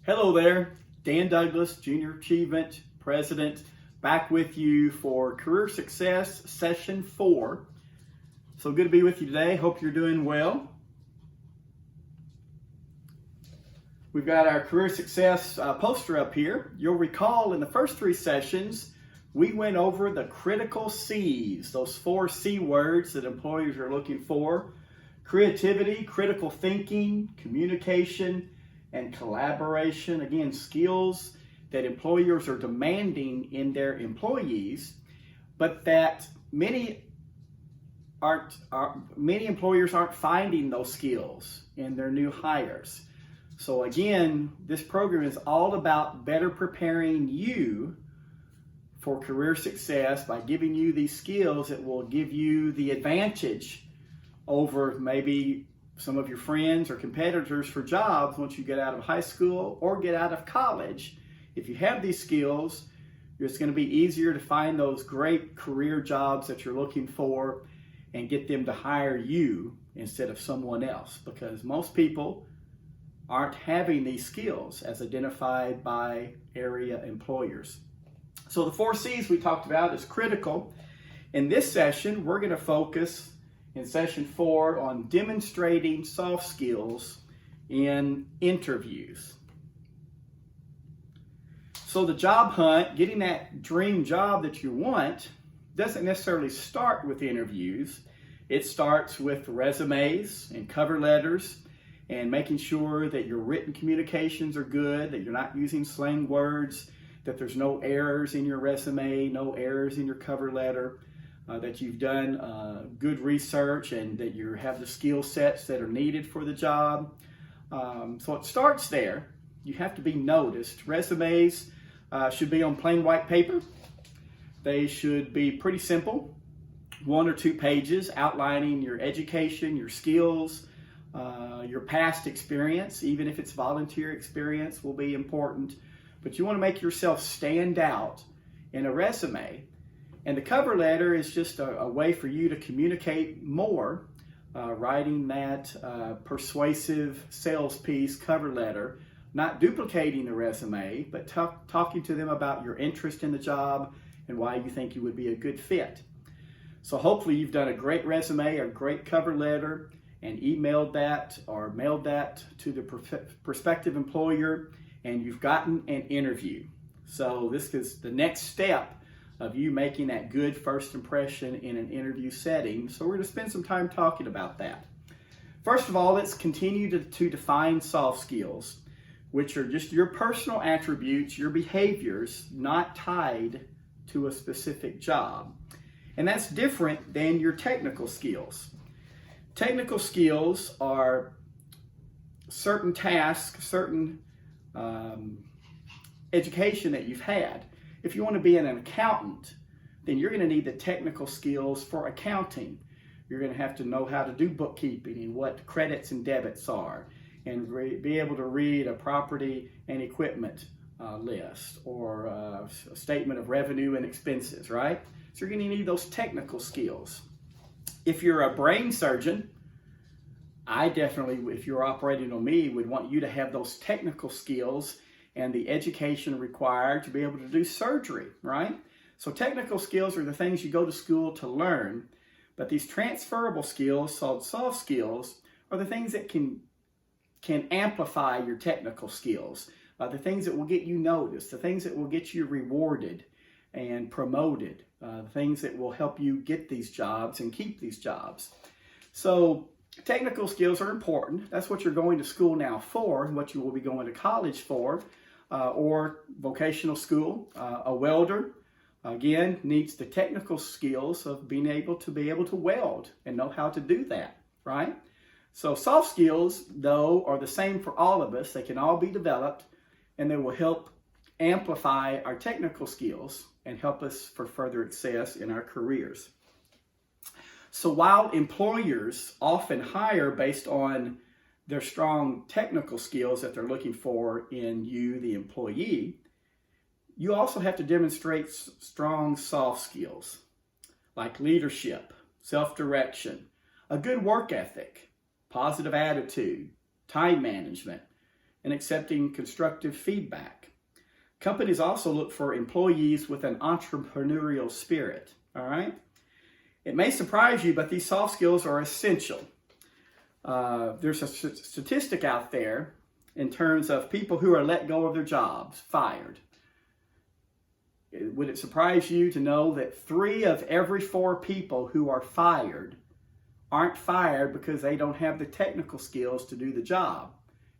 Hello there, Dan Douglas, Junior Achievement President, back with you for Career Success Session 4. So good to be with you today. Hope you're doing well. We've got our Career Success poster up here. You'll recall in the first 3 sessions, we went over the critical C's, those 4 C words that employers are looking for: creativity, critical thinking, communication, and collaboration. Again, skills that employers are demanding in their employees, but that many employers aren't finding those skills in their new hires. So again, this program is all about better preparing you for career success by giving you these skills that will give you the advantage over maybe some of your friends or competitors for jobs once you get out of high school or get out of college. If you have these skills, it's going to be easier to find those great career jobs that you're looking for and get them to hire you instead of someone else, because most people aren't having these skills as identified by area employers. So the 4 C's we talked about is critical. In this session, we're going to focus in session 4 on demonstrating soft skills in interviews. So the job hunt, getting that dream job that you want, doesn't necessarily start with interviews. It starts with resumes and cover letters and making sure that your written communications are good, that you're not using slang words, that there's no errors in your resume, no errors in your cover letter, that you've done good research and that you have the skill sets that are needed for the job. So it starts there. You have to be noticed. Resumes should be on plain white paper. They should be pretty simple, 1 or 2 pages outlining your education, your skills, your past experience. Even if it's volunteer experience will be important. But you want to make yourself stand out in a resume. And the cover letter is just a way for you to communicate more, writing that persuasive sales piece cover letter, not duplicating the resume, but talking to them about your interest in the job and why you think you would be a good fit. So hopefully you've done a great resume or great cover letter and emailed that or mailed that to the prospective employer, and you've gotten an interview. So this is the next step of you making that good first impression in an interview setting. So we're going to spend some time talking about that. First of all, let's continue to define soft skills, which are just your personal attributes, your behaviors, not tied to a specific job. And that's different than your technical skills. Technical skills are certain tasks, certain education that you've had. If you want to be an accountant, then you're going to need the technical skills for accounting. You're going to have to know how to do bookkeeping and what credits and debits are, and be able to read a property and equipment list or a statement of revenue and expenses, right? So you're going to need those technical skills. If you're a brain surgeon, I definitely, if you're operating on me, would want you to have those technical skills and the education required to be able to do surgery, right? So technical skills are the things you go to school to learn, but these transferable skills, called soft skills, are the things that can amplify your technical skills, the things that will get you noticed, the things that will get you rewarded and promoted, the things that will help you get these jobs and keep these jobs. So technical skills are important. That's what you're going to school now for, and what you will be going to college for, or vocational school. A welder, again, needs the technical skills of being able to weld and know how to do that, right? So soft skills, though, are the same for all of us. They can all be developed, and they will help amplify our technical skills and help us for further success in our careers. So while employers often hire based on their strong technical skills that they're looking for in you, the employee, you also have to demonstrate strong soft skills like leadership, self-direction, a good work ethic, positive attitude, time management, and accepting constructive feedback. Companies also look for employees with an entrepreneurial spirit, all right? It may surprise you, but these soft skills are essential. There's a statistic out there in terms of people who are let go of their jobs, fired. Would it surprise you to know that 3 of every 4 people who are fired aren't fired because they don't have the technical skills to do the job?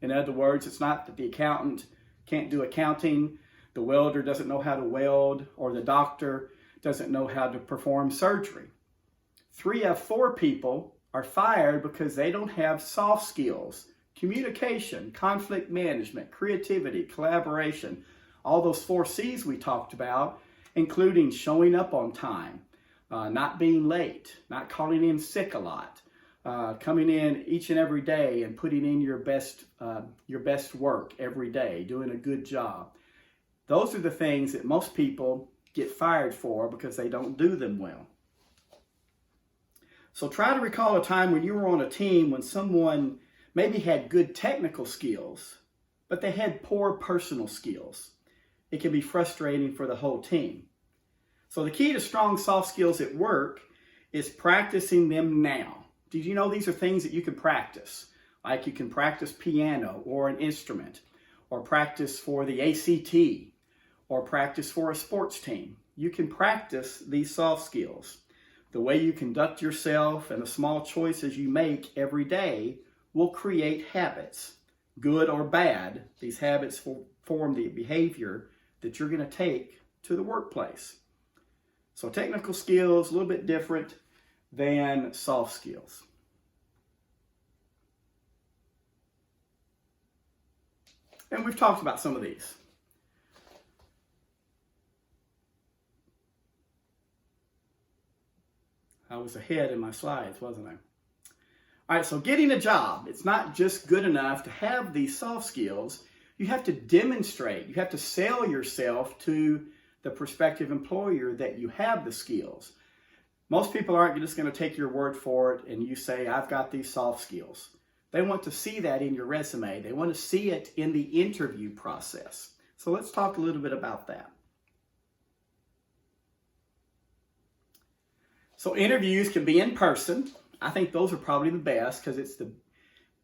In other words, it's not that the accountant can't do accounting, the welder doesn't know how to weld, or the doctor doesn't know how to perform surgery. 3 of 4 people are fired because they don't have soft skills, communication, conflict management, creativity, collaboration, all those 4 C's we talked about, including showing up on time, not being late, not calling in sick a lot, coming in each and every day and putting in your best work every day, doing a good job. Those are the things that most people get fired for because they don't do them well. So try to recall a time when you were on a team when someone maybe had good technical skills, but they had poor personal skills. It can be frustrating for the whole team. So the key to strong soft skills at work is practicing them now. Did you know these are things that you can practice? Like you can practice piano or an instrument, or practice for the ACT, or practice for a sports team. You can practice these soft skills. The way you conduct yourself and the small choices you make every day will create habits. Good or bad, these habits will form the behavior that you're going to take to the workplace. So technical skills, a little bit different than soft skills. And we've talked about some of these. I was ahead in my slides, wasn't I? All right, so getting a job, it's not just good enough to have these soft skills. You have to demonstrate, you have to sell yourself to the prospective employer that you have the skills. Most people aren't just going to take your word for it and you say, I've got these soft skills. They want to see that in your resume. They want to see it in the interview process. So let's talk a little bit about that. So interviews can be in person. I think those are probably the best because it's the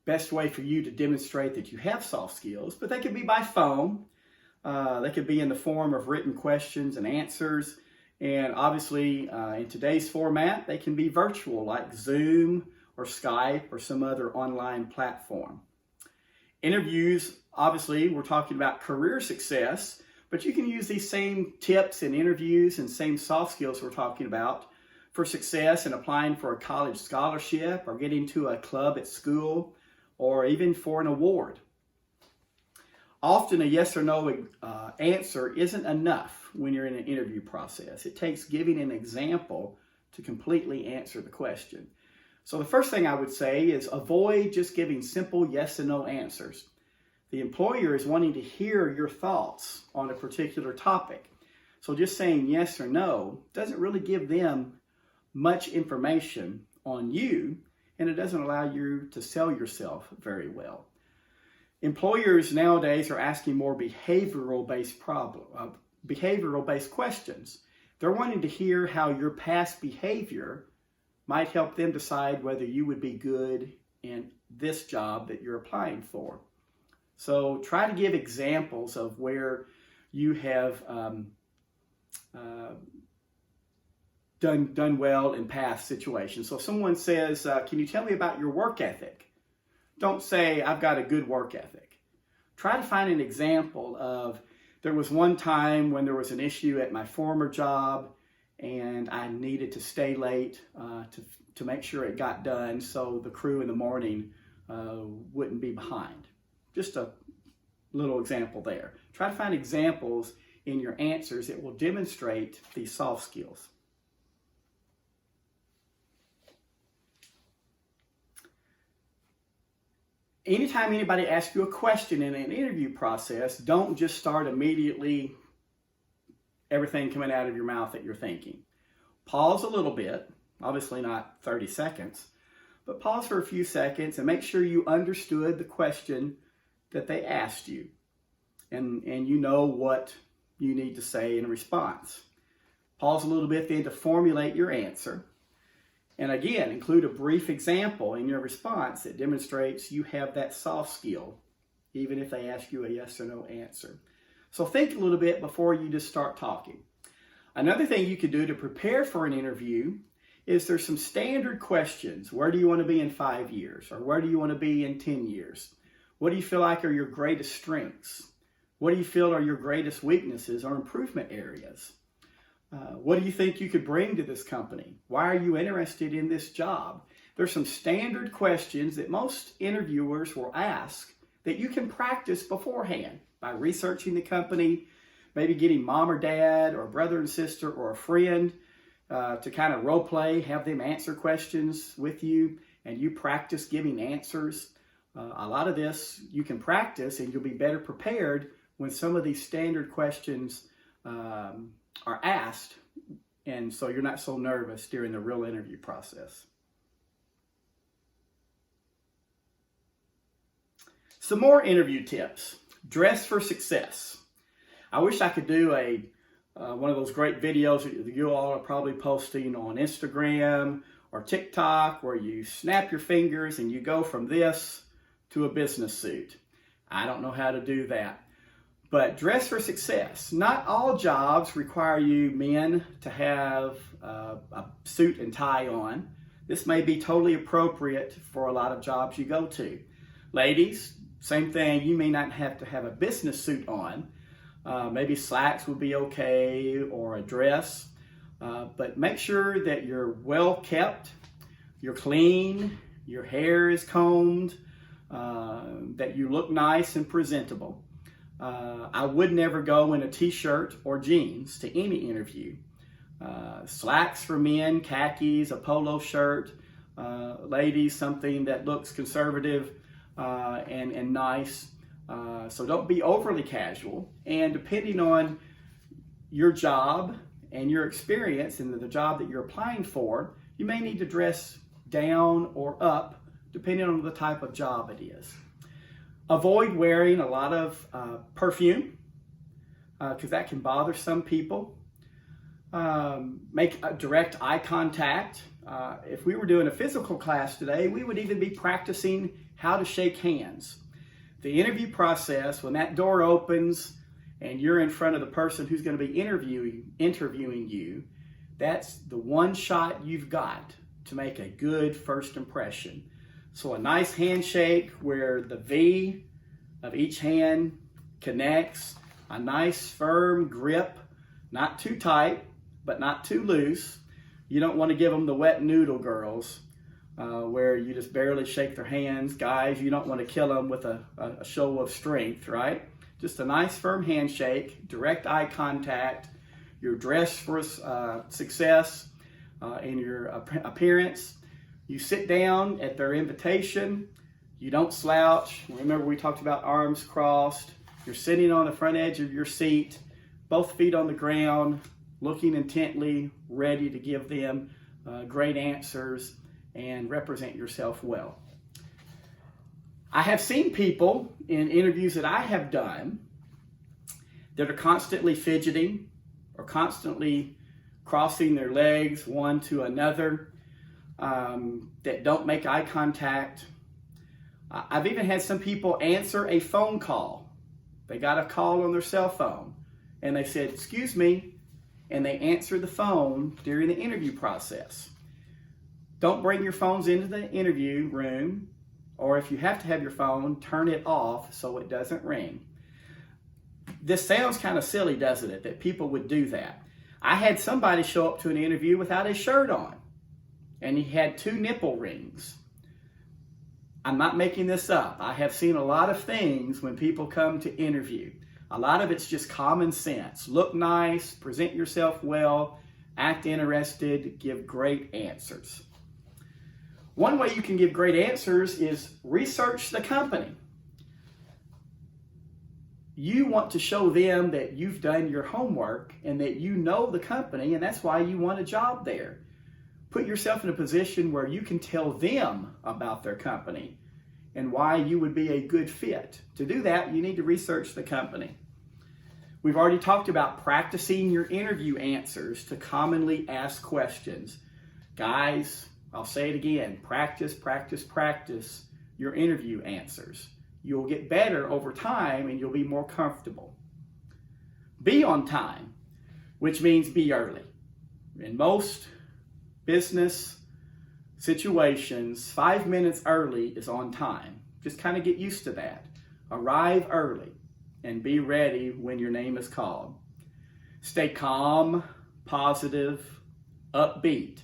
best way for you to demonstrate that you have soft skills, but they could be by phone. They could be in the form of written questions and answers. And obviously, in today's format, they can be virtual like Zoom or Skype or some other online platform. Interviews, obviously, we're talking about career success, but you can use these same tips in interviews and same soft skills we're talking about for success in applying for a college scholarship or getting to a club at school or even for an award. Often a yes or no answer isn't enough when you're in an interview process. It takes giving an example to completely answer the question. So the first thing I would say is avoid just giving simple yes and no answers. The employer is wanting to hear your thoughts on a particular topic. So just saying yes or no doesn't really give them much information on you, and it doesn't allow you to sell yourself very well. Employers nowadays are asking more behavioral-based questions. They're wanting to hear how your past behavior might help them decide whether you would be good in this job that you're applying for. So try to give examples of where you have done well in past situations. So if someone says, can you tell me about your work ethic? Don't say, I've got a good work ethic. Try to find an example of, there was one time when there was an issue at my former job and I needed to stay late to make sure it got done so the crew in the morning wouldn't be behind. Just a little example there. Try to find examples in your answers that will demonstrate these soft skills. Anytime anybody asks you a question in an interview process, don't just start immediately everything coming out of your mouth that you're thinking. Pause a little bit, obviously not 30 seconds, but pause for a few seconds and make sure you understood the question that they asked you, and you know what you need to say in response. Pause a little bit then to formulate your answer. And again, include a brief example in your response that demonstrates you have that soft skill, even if they ask you a yes or no answer. So think a little bit before you just start talking. Another thing you could do to prepare for an interview is there's some standard questions. Where do you want to be in 5 years? Or where do you want to be in 10 years? What do you feel like are your greatest strengths? What do you feel are your greatest weaknesses or improvement areas? What do you think you could bring to this company? Why are you interested in this job? There's some standard questions that most interviewers will ask that you can practice beforehand by researching the company, maybe getting mom or dad or brother and sister or a friend to kind of role play, have them answer questions with you, and you practice giving answers. A lot of this you can practice, and you'll be better prepared when some of these standard questions are asked, and so you're not so nervous during the real interview process. Some more interview tips. Dress for success. I wish I could do one of those great videos that you all are probably posting on Instagram or TikTok, where you snap your fingers and you go from this to a business suit. I don't know how to do that. But dress for success. Not all jobs require you men to have a suit and tie on. This may be totally appropriate for a lot of jobs you go to. Ladies, same thing. You may not have to have a business suit on. Maybe slacks would be okay, or a dress. But make sure that you're well kept, you're clean, your hair is combed, that you look nice and presentable. I would never go in a t-shirt or jeans to any interview. Slacks for men, khakis, a polo shirt. Ladies, something that looks conservative and nice. So don't be overly casual. And depending on your job and your experience and the job that you're applying for, you may need to dress down or up depending on the type of job it is. Avoid wearing a lot of perfume because that can bother some people. Make a direct eye contact. If we were doing a physical class today, we would even be practicing how to shake hands. The interview process, when that door opens and you're in front of the person who's going to be interviewing you, that's the one shot you've got to make a good first impression. So a nice handshake where the V of each hand connects, a nice firm grip, not too tight, but not too loose. You don't want to give them the wet noodle girls where you just barely shake their hands. Guys, you don't want to kill them with a show of strength, right? Just a nice firm handshake, direct eye contact. You're dressed for success in your appearance. You sit down at their invitation. You don't slouch. Remember, we talked about arms crossed. You're sitting on the front edge of your seat, both feet on the ground, looking intently, ready to give them great answers and represent yourself well. I have seen people in interviews that I have done that are constantly fidgeting or constantly crossing their legs one to another, that don't make eye contact. I've even had some people answer a phone call. They got a call on their cell phone and they said, "Excuse me," and they answered the phone during the interview process. Don't bring your phones into the interview room, or if you have to have your phone, turn it off so it doesn't ring. This sounds kind of silly, doesn't it, that people would do that? I had somebody show up to an interview without a shirt on, and he had 2 nipple rings. I'm not making this up. I have seen a lot of things when people come to interview. A lot of it's just common sense. Look nice, present yourself well, act interested, give great answers. One way you can give great answers is research the company. You want to show them that you've done your homework and that you know the company, and that's why you want a job there. Put yourself in a position where you can tell them about their company and why you would be a good fit. To do that, you need to research the company. We've already talked about practicing your interview answers to commonly asked questions. Guys, I'll say it again, practice your interview answers. You'll get better over time and you'll be more comfortable. Be on time, which means be early. In most business situations, 5 minutes early is on time. Just kind of get used to that. Arrive early and be ready when your name is called. Stay calm, positive, upbeat.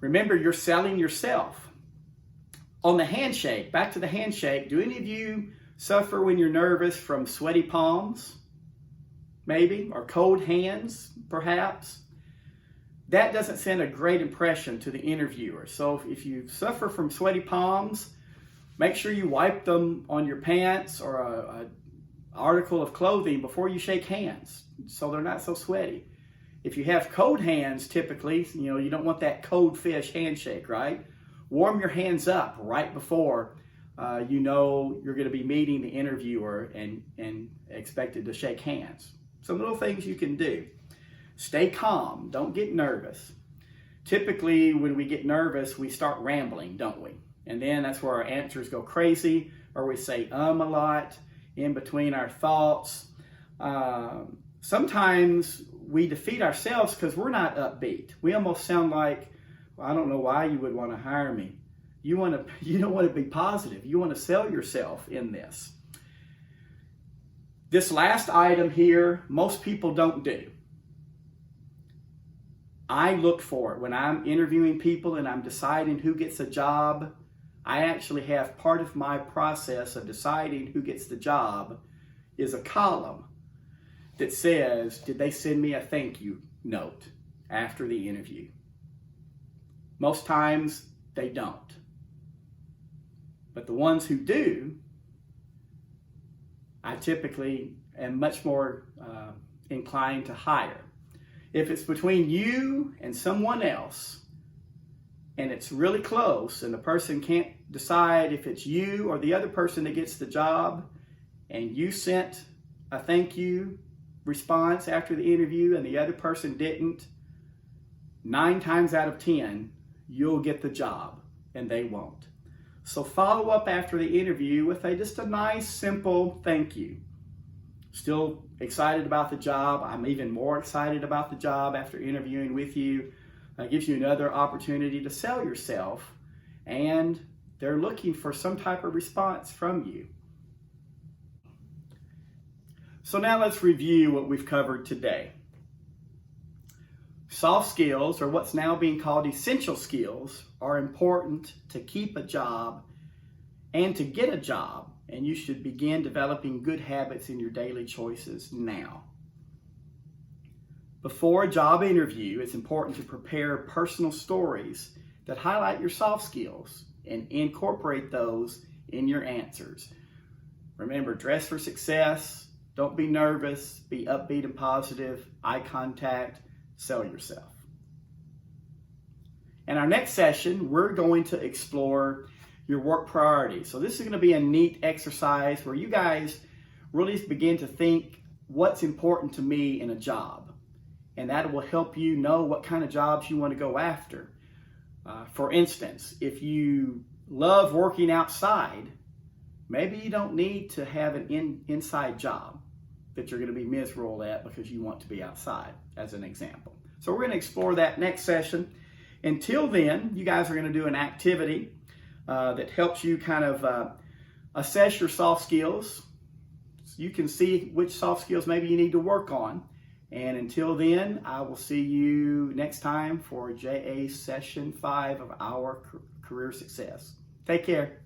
Remember, you're selling yourself. On the handshake, back to the handshake, do any of you suffer when you're nervous from sweaty palms? Maybe, or cold hands, perhaps? That doesn't send a great impression to the interviewer. So if you suffer from sweaty palms, make sure you wipe them on your pants or a article of clothing before you shake hands so they're not so sweaty. If you have cold hands, typically, you don't want that cold fish handshake, right? Warm your hands up right before you're going to be meeting the interviewer and expected to shake hands. Some little things you can do. Stay calm. Don't get nervous. Typically, when we get nervous, we start rambling, don't we? And then that's where our answers go crazy, or we say a lot in between our thoughts. Sometimes we defeat ourselves because we're not upbeat. We almost sound like, well, I don't know why you would want to hire me. You don't want to be positive. You want to sell yourself in this. This last item here, most people don't do. I look for it when I'm interviewing people and I'm deciding who gets a job. I actually have part of my process of deciding who gets the job is a column that says, did they send me a thank you note after the interview? Most times they don't. But the ones who do, I typically am much more inclined to hire. If it's between you and someone else, and it's really close, and the person can't decide if it's you or the other person that gets the job, and you sent a thank you response after the interview and the other person didn't, 9 times out of 10, you'll get the job and they won't. So follow up after the interview with just a nice, simple thank you. Still excited about the job. I'm even more excited about the job after interviewing with you. It gives you another opportunity to sell yourself, and they're looking for some type of response from you. So now let's review what we've covered today. Soft skills, or what's now being called essential skills, are important to keep a job and to get a job, and you should begin developing good habits in your daily choices now. Before a job interview, it's important to prepare personal stories that highlight your soft skills and incorporate those in your answers. Remember, dress for success. Don't be nervous. Be upbeat and positive. Eye contact. Sell yourself. In our next session, we're going to explore your work priorities. So this is going to be a neat exercise where you guys really begin to think, what's important to me in a job? And that will help you know what kind of jobs you want to go after. For instance, if you love working outside, maybe you don't need to have an inside job that you're going to be miserable at because you want to be outside, as an example. So we're going to explore that next session. Until then, you guys are going to do an activity that helps you kind of assess your soft skills. So you can see which soft skills maybe you need to work on. And until then, I will see you next time for JA Session 5 of our Career Success. Take care.